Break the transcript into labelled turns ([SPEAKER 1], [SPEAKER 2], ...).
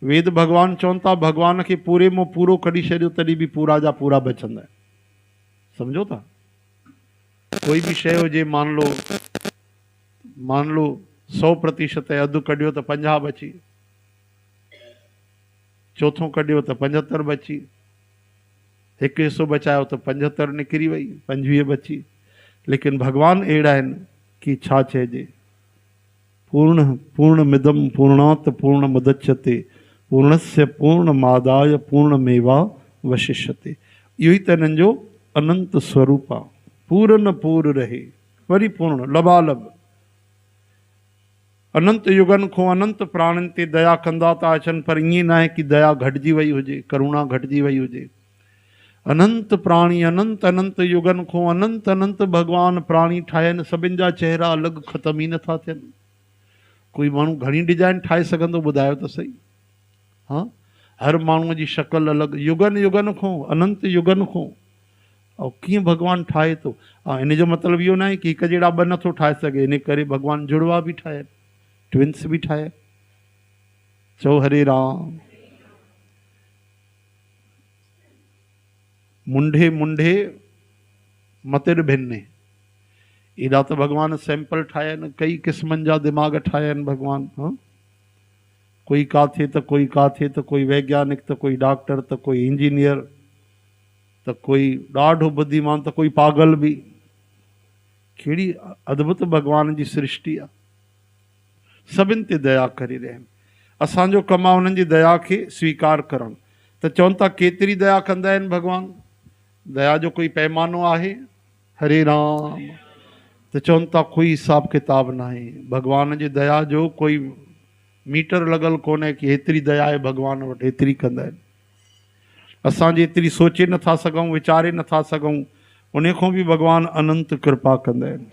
[SPEAKER 1] वेद भगवान चवनि था भगवान के पूरे में पूरो कढी छॾियो तॾहिं बि पूरा जा पूरा बचंदा आहिनि। समझो था? कोई भी शइ हुजे, मान लो 100% अधु कढियो त 50 बची, चौथों कढियो त 75 बची, हिकु हिस्सो बचायो त 75 निकिरी वई, 25 बची। लेकिन भगवान अहिड़ा आहिनि कि छा चइजे, पूर्णमिदं पूर्णात् पूर्णमुदच्यते पूर्णस्य पूर्णमादाय पूर्णमेवा वशिष्यते। इहो ई त हिननि जो अनंत स्वरूप आहे। पूरन पूर रहे, वरी पूर्ण लबालब। अनंत युगन को अनंत प्राणिन ते दया कंदा था अचनि, पर ईअं न आहे कि दया घटिजी वई हुजे, करुणा घटिजी वई हुजे। अनंत प्राणी अनंत अनंत युगन को अनंत अनंत भगवान प्राणी ठाहिया आहिनि, सभिनि जा चेहरा अलॻि ख़तम ई नथा थियनि। कोई माण्हू घणी डिजाइन ठाहे सघंदो, ॿुधायो त सही। हाँ, हर माण्हूअ जी शक्ल अलॻि, युगन युगन को अनंत युगन को। ऐं कीअं भगवान ठाहे थो। इन जो मतिलबु इहो न आहे कि हिकु जहिड़ा ॿ नथो ठाहे सघे, इन करे भगवान जुड़वा बि ठाहे, ट्विंस बि ठाहे। चओ हरे राम। मुंढे मुंढे मतिर भिन्ने, एॾा त भगवान सैंपल ठाहिया आहिनि, कई क़िस्मनि जा दिमाग़ ठाहिया आहिनि भगवान। हाँ, कोई काथे त कोई काथे, त कोई वैज्ञानिक, त कोई डॉक्टर, त कोई इंजीनियर, त कोई ॾाढो बुद्धिमान, त कोई पागल बि। कहिड़ी अद्भुत भगवान जी सृष्टि आहे। सभिनि ते दया करे रहिया आहिनि। असांजो कमु आहे उन्हनि जी दया खे स्वीकार करणु। त चवनि था केतिरी दया कंदा आहिनि भगवान, दया जो कोई पैमानो आहे? हरे राम। त चवनि था कोई हिसाब किताब न आहे। भगवान जी दया जो कोई मीटर लॻल कोन्हे कि हेतिरी दया आहे भगवान वटि, हेतिरी कंदा आहिनि। असां जेतिरी सोचे नथा सघूं, वीचारे नथा सघूं, उन खां बि भगवान अनंत कृपा कंदा आहिनि।